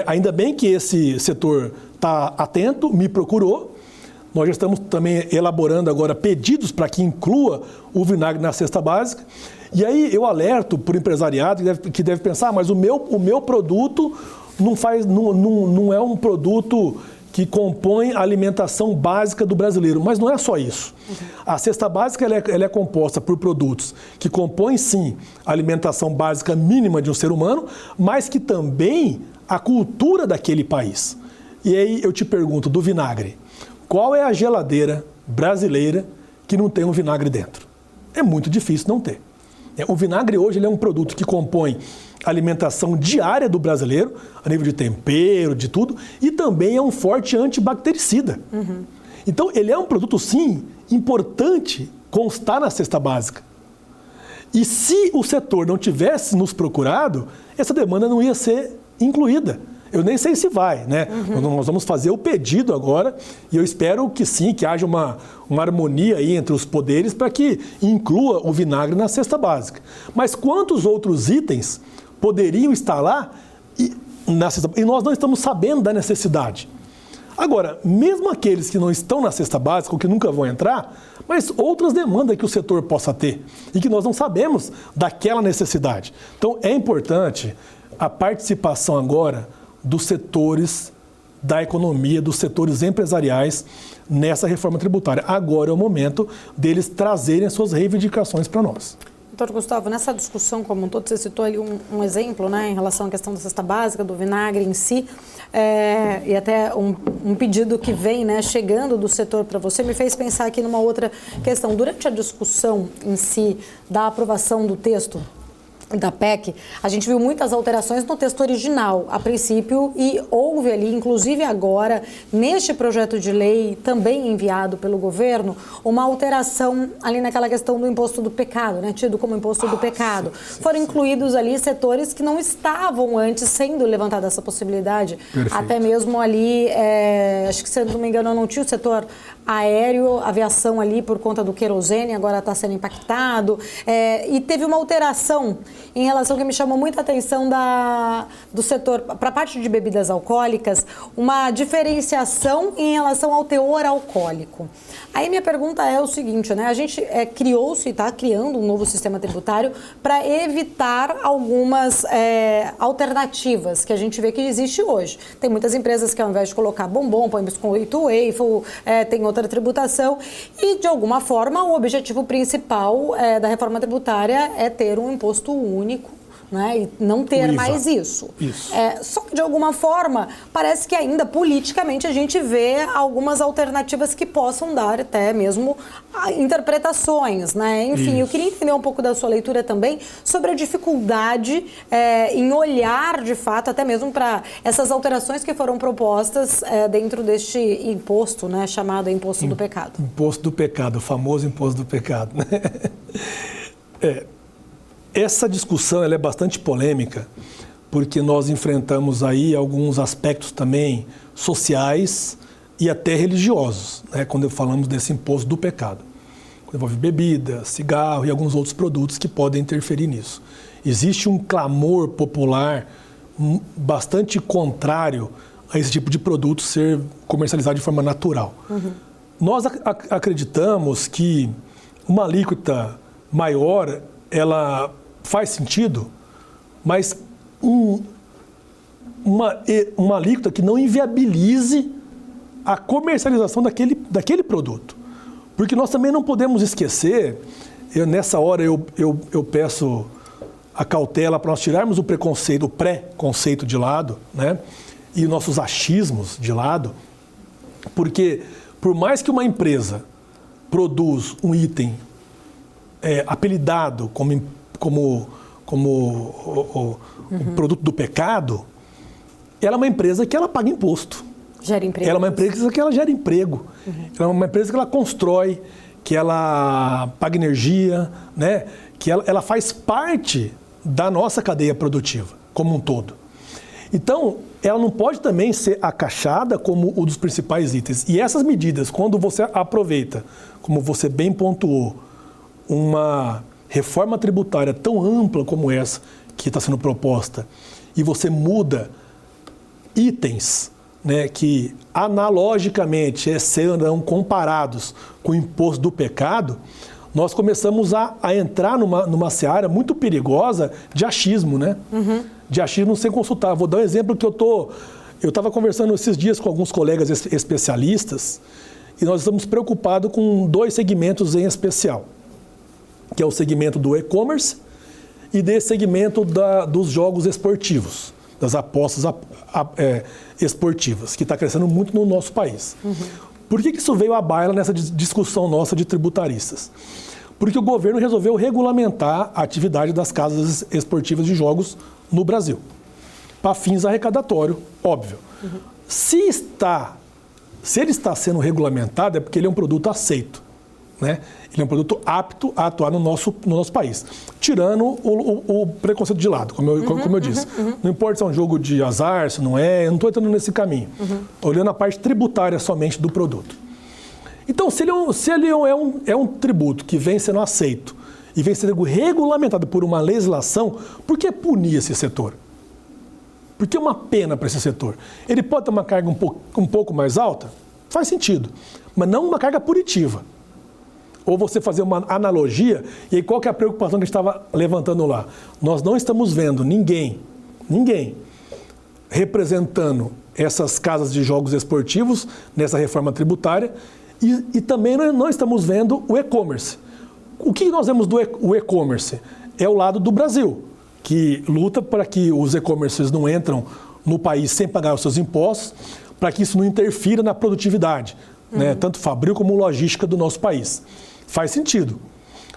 Ainda bem que esse setor está atento, me procurou. Nós já estamos também elaborando agora pedidos para que inclua o vinagre na cesta básica. E aí eu alerto para o empresariado que deve pensar, mas o meu produto não é um produto que compõe a alimentação básica do brasileiro. Mas não é só isso. A cesta básica ela é composta por produtos que compõem, sim, a alimentação básica mínima de um ser humano, mas que também a cultura daquele país. E aí eu te pergunto, do vinagre, qual é a geladeira brasileira que não tem um vinagre dentro? É muito difícil não ter. O vinagre hoje ele é um produto que compõe a alimentação diária do brasileiro, a nível de tempero, de tudo, e também é um forte antibactericida. Então, ele é um produto, sim, importante constar na cesta básica. E se o setor não tivesse nos procurado, essa demanda não ia ser incluída. Eu nem sei se vai, né? Nós vamos fazer o pedido agora e eu espero que sim, que haja uma harmonia aí entre os poderes para que inclua o vinagre na cesta básica. Mas quantos outros itens poderiam estar lá e nós não estamos sabendo da necessidade? Agora, mesmo aqueles que não estão na cesta básica ou que nunca vão entrar, mas outras demandas que o setor possa ter e que nós não sabemos daquela necessidade. Então, é importante a participação agora dos setores da economia, dos setores empresariais nessa reforma tributária. Agora é o momento deles trazerem as suas reivindicações para nós. Doutor Gustavo, nessa discussão como um todo, você citou ali um exemplo, né, em relação à questão da cesta básica, do vinagre em si, e até um pedido que vem, né, chegando do setor para você, me fez pensar aqui numa outra questão. Durante a discussão em si da aprovação do texto da PEC, a gente viu muitas alterações no texto original, a princípio, e houve ali, inclusive agora, neste projeto de lei, também enviado pelo governo, uma alteração ali naquela questão do imposto do pecado, né, tido como imposto do pecado. Foram incluídos ali setores que não estavam antes sendo levantada essa possibilidade. Perfeito. Até mesmo ali, acho que, se não me engano, não tinha o setor aéreo, aviação ali por conta do querosene, agora está sendo impactado. E teve uma alteração em relação que me chamou muita atenção do setor, para a parte de bebidas alcoólicas, uma diferenciação em relação ao teor alcoólico. Aí minha pergunta é o seguinte, né? A gente criou-se e está criando um novo sistema tributário para evitar algumas alternativas que a gente vê que existe hoje. Tem muitas empresas que ao invés de colocar bombom, põe biscoito waffle, tem outra tributação e de alguma forma o objetivo principal da reforma tributária é ter um imposto único, né, e não ter mais isso. Só que, de alguma forma, parece que ainda politicamente a gente vê algumas alternativas que possam dar até mesmo interpretações, né? Enfim, eu queria entender um pouco da sua leitura também sobre a dificuldade em olhar, de fato, até mesmo para essas alterações que foram propostas dentro deste imposto, né, chamado Imposto do Pecado. Imposto do Pecado, o famoso Imposto do Pecado. Essa discussão ela é bastante polêmica, porque nós enfrentamos aí alguns aspectos também sociais e até religiosos, né, quando falamos desse imposto do pecado. Envolve bebida, cigarro e alguns outros produtos que podem interferir nisso. Existe um clamor popular bastante contrário a esse tipo de produto ser comercializado de forma natural. Nós acreditamos que uma alíquota maior, ela faz sentido, mas uma alíquota que não inviabilize a comercialização daquele produto. Porque nós também não podemos esquecer, nessa hora eu peço a cautela para nós tirarmos o pré-conceito de lado, né, e nossos achismos de lado, porque por mais que uma empresa produza um item apelidado como o produto do pecado, ela é uma empresa que ela paga imposto. Gera emprego. Ela é uma empresa que ela gera emprego. Ela é uma empresa que ela constrói, que ela paga energia, né? Que ela faz parte da nossa cadeia produtiva como um todo. Então, ela não pode também ser acachada como um dos principais itens. E essas medidas, quando você aproveita, como você bem pontuou, uma reforma tributária tão ampla como essa que está sendo proposta, e você muda itens, né, que analogicamente serão comparados com o imposto do pecado, nós começamos a entrar numa seara muito perigosa de achismo, né? De achismo sem consultar. Vou dar um exemplo que eu estava conversando esses dias com alguns colegas especialistas e nós estamos preocupados com 2 segmentos em especial, que é o segmento do e-commerce e desse segmento dos jogos esportivos, das apostas esportivas, que está crescendo muito no nosso país. Por que isso veio à baila nessa discussão nossa de tributaristas? Porque o governo resolveu regulamentar a atividade das casas esportivas de jogos no Brasil, para fins arrecadatórios, óbvio. Se ele está sendo regulamentado, é porque ele é um produto aceito, né? Ele é um produto apto a atuar no nosso país, tirando o preconceito de lado, como eu disse. Não importa se é um jogo de azar, se não é, eu não estou entrando nesse caminho. Olhando a parte tributária somente do produto. Então, se ele é um tributo que vem sendo aceito e vem sendo regulamentado por uma legislação, por que punir esse setor? Por que uma pena para esse setor? Ele pode ter uma carga um pouco mais alta? Faz sentido, mas não uma carga punitiva. Ou você fazer uma analogia, e aí qual que é a preocupação que a gente estava levantando lá? Nós não estamos vendo ninguém representando essas casas de jogos esportivos nessa reforma tributária e também não estamos vendo o e-commerce. O que nós vemos do e-commerce? É o lado do Brasil, que luta para que os e-commerces não entram no país sem pagar os seus impostos, para que isso não interfira na produtividade, né? Tanto fabril como logística do nosso país. Faz sentido.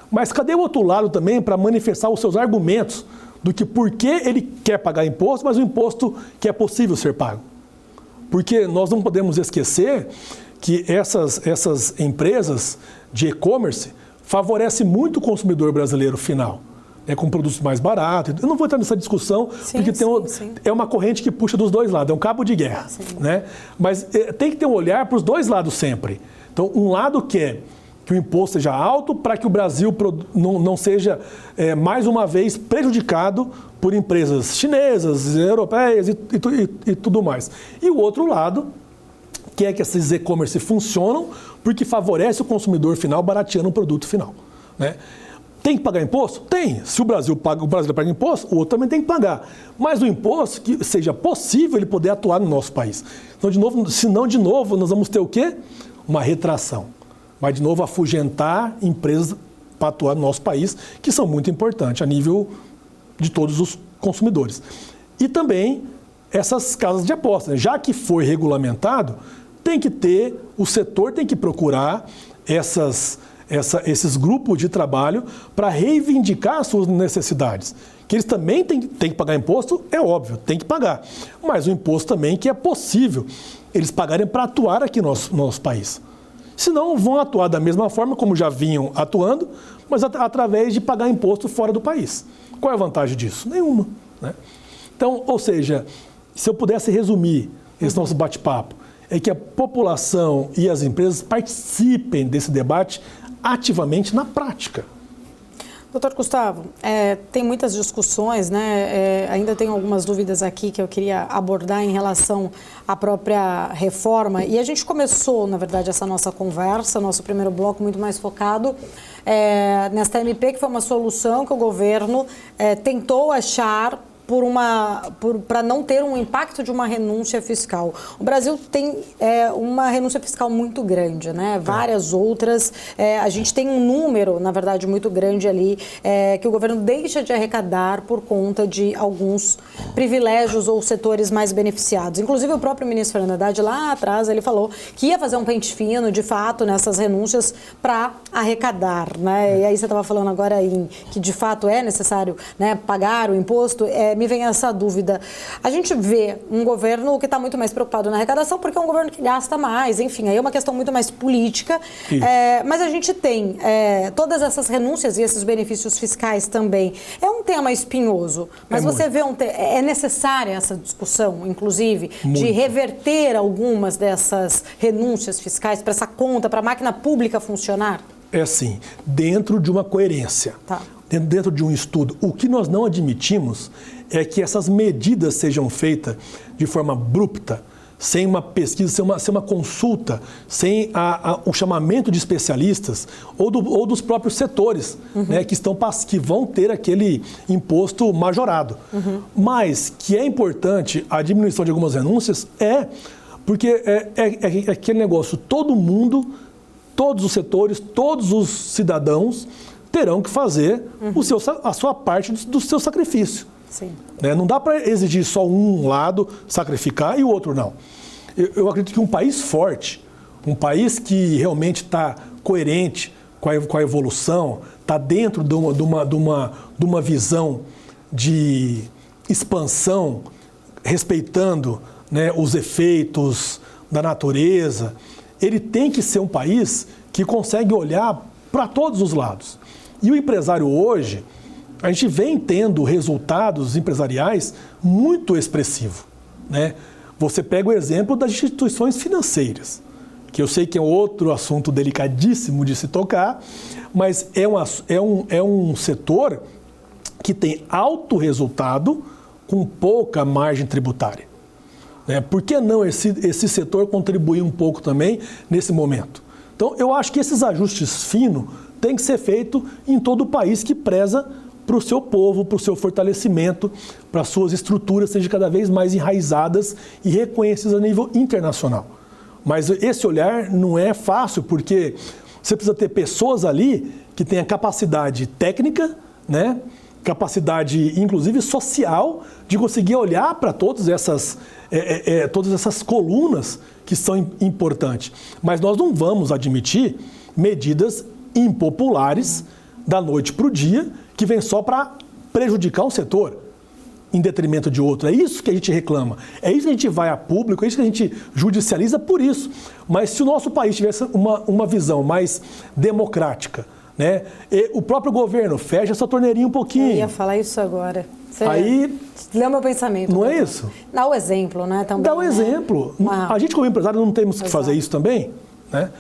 Mas cadê o outro lado também para manifestar os seus argumentos do que por que ele quer pagar imposto, mas o imposto que é possível ser pago? Porque nós não podemos esquecer que essas empresas de e-commerce favorecem muito o consumidor brasileiro final, com produtos mais baratos. Eu não vou entrar nessa discussão, porque é uma corrente que puxa dos dois lados, é um cabo de guerra. Né? Mas tem que ter um olhar para os dois lados sempre. Então, um lado quer que o imposto seja alto para que o Brasil não seja, mais uma vez, prejudicado por empresas chinesas, europeias e tudo mais. E o outro lado quer que esses e-commerce funcionam porque favorece o consumidor final barateando o produto final. Né? Tem que pagar imposto? Tem. Se o brasileiro paga imposto, o outro também tem que pagar. Mas o imposto que seja possível ele poder atuar no nosso país. Senão, de novo, nós vamos ter o quê? Uma retração. Vai, de novo, afugentar empresas para atuar no nosso país, que são muito importantes a nível de todos os consumidores. E também essas casas de apostas. Já que foi regulamentado, o setor tem que procurar esses grupos de trabalho para reivindicar as suas necessidades. Que eles também têm que pagar imposto, é óbvio, tem que pagar. Mas o imposto também que é possível eles pagarem para atuar aqui no nosso país. Senão vão atuar da mesma forma como já vinham atuando, mas através de pagar imposto fora do país. Qual é a vantagem disso? Nenhuma. Né? Então, ou seja, se eu pudesse resumir esse nosso bate-papo, é que a população e as empresas participem desse debate ativamente na prática. Doutor Gustavo, tem muitas discussões, né? Ainda tenho algumas dúvidas aqui que eu queria abordar em relação à própria reforma. E a gente começou, na verdade, essa nossa conversa, nosso primeiro bloco, muito mais focado nesta MP, que foi uma solução que o governo tentou achar para não ter um impacto de uma renúncia fiscal. O Brasil tem uma renúncia fiscal muito grande, né? Várias outras. A gente tem um número, na verdade, muito grande ali, que o governo deixa de arrecadar por conta de alguns privilégios ou setores mais beneficiados. Inclusive, o próprio ministro Fernando Haddad, lá atrás, ele falou que ia fazer um pente fino, de fato, nessas renúncias para arrecadar, né? E aí você estava falando agora que, de fato, é necessário, né, pagar o imposto. Me vem essa dúvida. A gente vê um governo que está muito mais preocupado na arrecadação porque é um governo que gasta mais, enfim, aí é uma questão muito mais política, mas a gente tem todas essas renúncias e esses benefícios fiscais também. É um tema espinhoso, mas você vê é necessária essa discussão, inclusive, de reverter algumas dessas renúncias fiscais para essa conta, para a máquina pública funcionar? É assim, dentro de uma coerência. Dentro de um estudo. O que nós não admitimos é que essas medidas sejam feitas de forma abrupta, sem uma pesquisa, sem uma consulta, sem o chamamento de especialistas ou dos próprios setores, né, que vão ter aquele imposto majorado. Mas que é importante a diminuição de algumas renúncias porque é aquele negócio, todo mundo, todos os setores, todos os cidadãos terão que fazer a sua parte do seu sacrifício. Sim. Né? Não dá para exigir só um lado sacrificar e o outro não. Eu acredito que um país forte, um país que realmente está coerente com a evolução, está dentro de uma visão de expansão, respeitando, né, os efeitos da natureza, ele tem que ser um país que consegue olhar para todos os lados. E o empresário hoje, a gente vem tendo resultados empresariais muito expressivos, né? Você pega o exemplo das instituições financeiras, que eu sei que é outro assunto delicadíssimo de se tocar, mas é um setor que tem alto resultado com pouca margem tributária. Né? Por que não esse setor contribuir um pouco também nesse momento? Então, eu acho que esses ajustes finos têm que ser feitos em todo o país que preza para o seu povo, para o seu fortalecimento, para as suas estruturas sejam cada vez mais enraizadas e reconhecidas a nível internacional. Mas esse olhar não é fácil, porque você precisa ter pessoas ali que tenham capacidade técnica, né? Capacidade, inclusive, social, de conseguir olhar para todas essas colunas que são importantes. Mas nós não vamos admitir medidas impopulares da noite para o dia, que vem só para prejudicar um setor em detrimento de outro. É isso que a gente reclama, é isso que a gente vai a público, é isso que a gente judicializa por isso. Mas se o nosso país tivesse uma visão mais democrática, né, e o próprio governo fecha essa torneirinha um pouquinho. Eu ia falar isso agora. Você aí leu meu pensamento. Não é isso? Dá o exemplo, né? Também, dá o exemplo. A gente, como empresário, não temos que fazer isso também, né?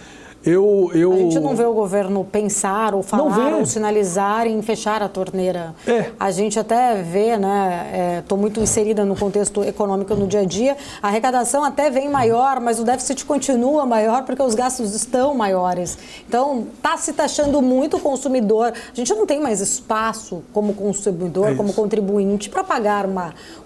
A gente não vê o governo pensar ou falar ou sinalizar em fechar a torneira. A gente até vê, né? Estou muito inserida no contexto econômico no dia a dia. A arrecadação até vem maior, mas o déficit continua maior porque os gastos estão maiores. Então, está se taxando muito o consumidor. A gente não tem mais espaço como consumidor, como contribuinte, para pagar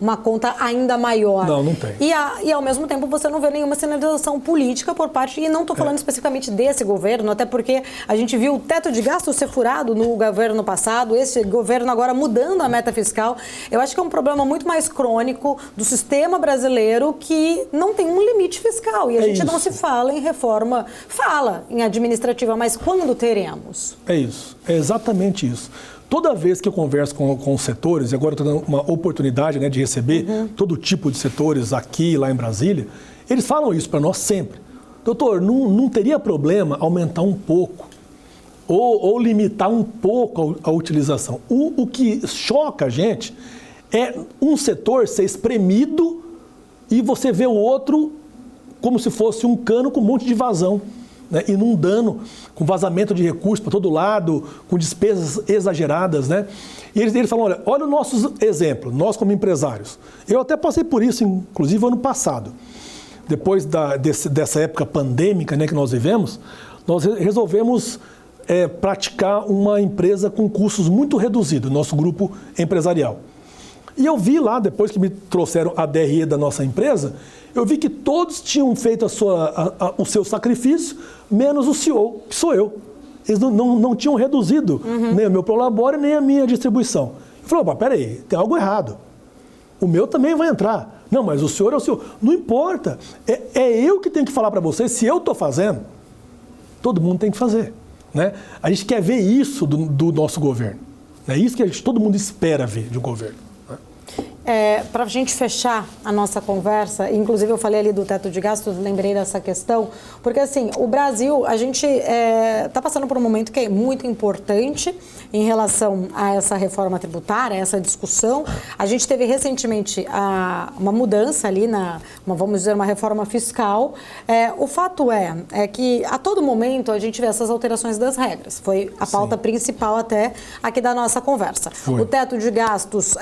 uma conta ainda maior. Não tem. E, ao mesmo tempo, você não vê nenhuma sinalização política por parte, e não estou falando especificamente desse governo, até porque a gente viu o teto de gastos ser furado no governo passado, esse governo agora mudando a meta fiscal. Eu acho que é um problema muito mais crônico do sistema brasileiro, que não tem um limite fiscal. E a gente não se fala em reforma, fala em administrativa, mas quando teremos? É isso, é exatamente isso. Toda vez que eu converso com os setores, e agora estou dando uma oportunidade, né, de receber todo tipo de setores aqui e lá em Brasília, eles falam isso para nós sempre. Doutor, não teria problema aumentar um pouco ou limitar um pouco a utilização. O que choca a gente é um setor ser espremido e você vê o outro como se fosse um cano com um monte de vazão, né, inundando, com vazamento de recursos para todo lado, com despesas exageradas, né? E eles falam, olha o nosso exemplo, nós como empresários. Eu até passei por isso, inclusive, ano passado. Depois dessa época pandêmica, né, que nós vivemos, nós resolvemos praticar uma empresa com custos muito reduzidos, nosso grupo empresarial. E eu vi lá, depois que me trouxeram a DRE da nossa empresa, eu vi que todos tinham feito o seu sacrifício, menos o CEO, que sou eu. Eles não tinham reduzido nem o meu prolabore, nem a minha distribuição. Eu falei, opa, peraí, tem algo errado. O meu também vai entrar. Não, mas o senhor é o senhor. Não importa. É eu que tenho que falar para vocês. Se eu estou fazendo, todo mundo tem que fazer. Né? A gente quer ver isso do nosso governo. É isso que todo mundo espera ver de um governo. Para a gente fechar a nossa conversa, inclusive eu falei ali do teto de gastos, lembrei dessa questão, porque assim, o Brasil, a gente está passando por um momento que é muito importante em relação a essa reforma tributária, essa discussão. A gente teve recentemente uma mudança ali, vamos dizer, uma reforma fiscal. O fato é que a todo momento a gente vê essas alterações das regras. Foi a pauta principal até aqui da nossa conversa. O teto de gastos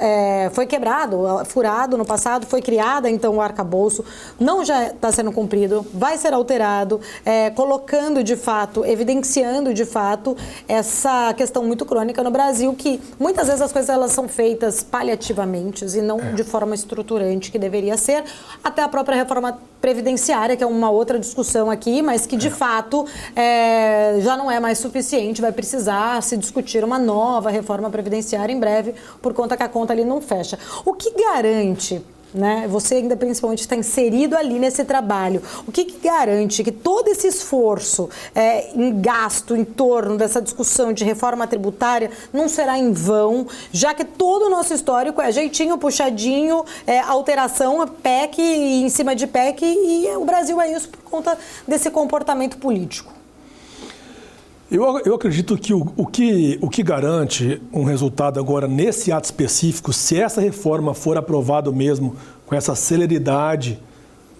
foi quebrado, furado no passado, foi criada então o arcabouço, não já está sendo cumprido, vai ser alterado, colocando de fato, evidenciando de fato essa questão muito crônica no Brasil, que muitas vezes as coisas elas são feitas paliativamente e não de forma estruturante, que deveria ser, até a própria reforma previdenciária, que é uma outra discussão aqui, mas que de fato já não é mais suficiente, vai precisar se discutir uma nova reforma previdenciária em breve, por conta que a conta ali não fecha. O que garante né? Você ainda principalmente está inserido ali nesse trabalho. O que garante que todo esse esforço em gasto em torno dessa discussão de reforma tributária não será em vão, já que todo o nosso histórico é jeitinho, puxadinho, alteração, PEC em cima de PEC, e o Brasil é isso por conta desse comportamento político? Eu acredito que o que garante um resultado agora nesse ato específico, se essa reforma for aprovada mesmo com essa celeridade,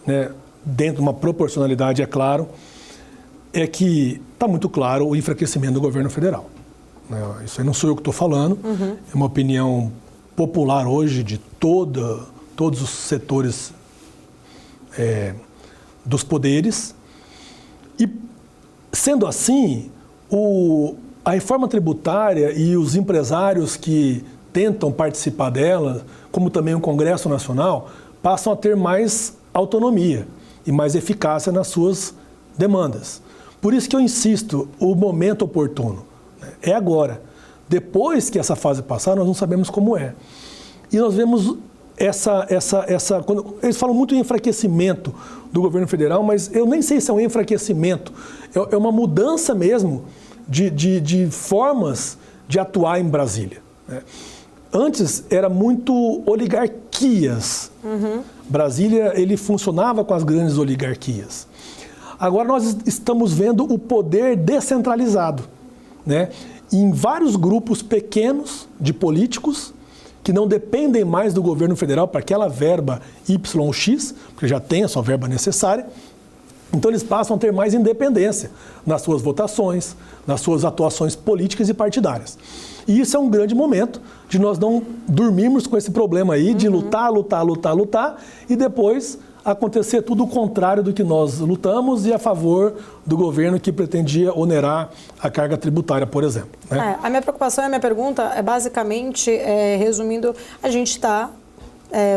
né, dentro de uma proporcionalidade, é claro, é que está muito claro o enfraquecimento do governo federal. Isso aí não sou eu que estou falando, é uma opinião popular hoje de todos os setores dos poderes. E, sendo assim, a reforma tributária e os empresários que tentam participar dela, como também o Congresso Nacional, passam a ter mais autonomia e mais eficácia nas suas demandas. Por isso que eu insisto, o momento oportuno é agora. Depois que essa fase passar, nós não sabemos como é. E nós vemos quando eles falam muito em enfraquecimento do governo federal, mas eu nem sei se é um enfraquecimento, é uma mudança mesmo de formas de atuar em Brasília. Antes era muito oligarquias. Brasília, ele funcionava com as grandes oligarquias. Agora nós estamos vendo o poder descentralizado, né? Em vários grupos pequenos de políticos que não dependem mais do governo federal para aquela verba Y ou X, porque já tem a sua verba necessária. Então eles passam a ter mais independência nas suas votações, nas suas atuações políticas e partidárias. E isso é um grande momento de nós não dormirmos com esse problema aí, de lutar e depois acontecer tudo o contrário do que nós lutamos e a favor do governo que pretendia onerar a carga tributária, por exemplo. Né? A minha preocupação e a minha pergunta é basicamente, resumindo, a gente está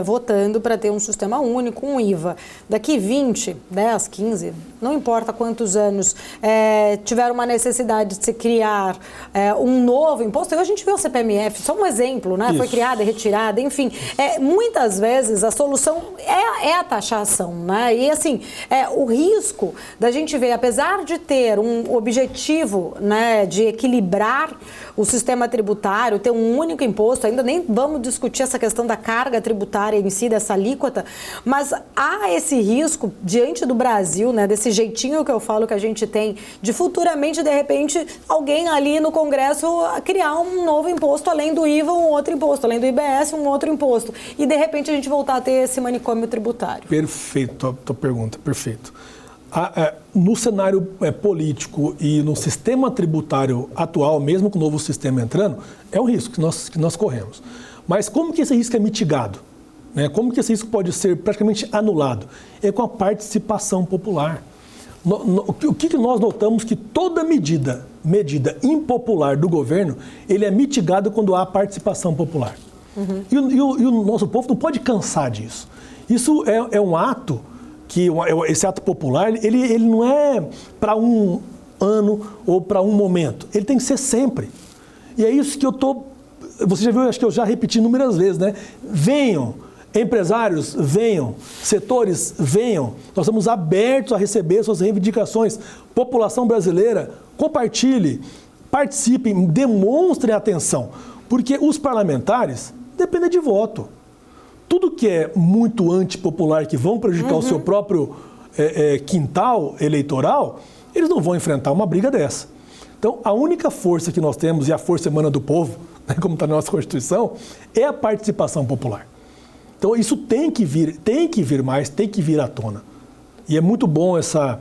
votando para ter um sistema único, um IVA. Daqui 20, 10, 15, não importa quantos anos, tiver uma necessidade de se criar um novo imposto. A gente viu o CPMF, só um exemplo, né? Foi criada e retirada, enfim. Muitas vezes a solução é a taxação, né? E assim, o risco da gente ver, apesar de ter um objetivo, né, de equilibrar o sistema tributário, ter um único imposto, ainda nem vamos discutir essa questão da carga tributária em si, dessa alíquota, mas há esse risco diante do Brasil, né, desse jeitinho que eu falo que a gente tem, de futuramente, de repente, alguém ali no Congresso criar um novo imposto, além do IVA, um outro imposto, além do IBS, um outro imposto, e de repente a gente voltar a ter esse manicômio tributário. Perfeito, a tua pergunta, perfeito. No cenário político e no sistema tributário atual, mesmo com o novo sistema entrando, é um risco que nós corremos. Mas como que esse risco é mitigado? Como que esse risco pode ser praticamente anulado? É com a participação popular. O que nós notamos? Que toda medida impopular do governo, ele é mitigado quando há participação popular. E o nosso povo não pode cansar disso. Isso é um ato, esse ato popular, ele não é para um ano ou para um momento. Ele tem que ser sempre. E é isso que eu estou... Você já viu, acho que eu já repeti inúmeras vezes, né? Venham, empresários, venham, setores, venham. Nós estamos abertos a receber suas reivindicações. População brasileira, compartilhe, participem, demonstrem atenção. Porque os parlamentares dependem de voto. Tudo que é muito antipopular, que vão prejudicar o seu próprio quintal eleitoral, eles não vão enfrentar uma briga dessa. Então, a única força que nós temos, e a força emana do povo, como está na nossa Constituição, é a participação popular. Então, isso tem que vir mais, tem que vir à tona. E é muito bom essa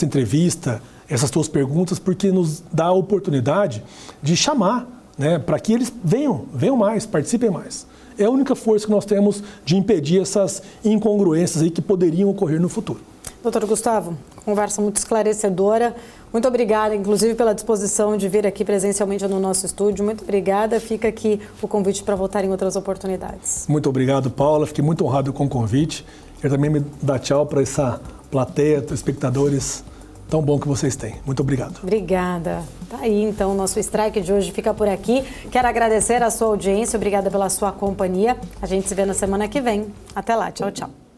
entrevista, essas tuas perguntas, porque nos dá a oportunidade de chamar, né, para que eles venham mais, participem mais. É a única força que nós temos de impedir essas incongruências aí que poderiam ocorrer no futuro. Doutor Gustavo, conversa muito esclarecedora. Muito obrigada, inclusive, pela disposição de vir aqui presencialmente no nosso estúdio. Muito obrigada. Fica aqui o convite para voltar em outras oportunidades. Muito obrigado, Paula. Fiquei muito honrado com o convite. Quero também me dar tchau para essa plateia, espectadores tão bom que vocês têm. Muito obrigado. Obrigada. Tá aí, então, o nosso Strike de hoje fica por aqui. Quero agradecer a sua audiência, obrigada pela sua companhia. A gente se vê na semana que vem. Até lá, tchau, tchau.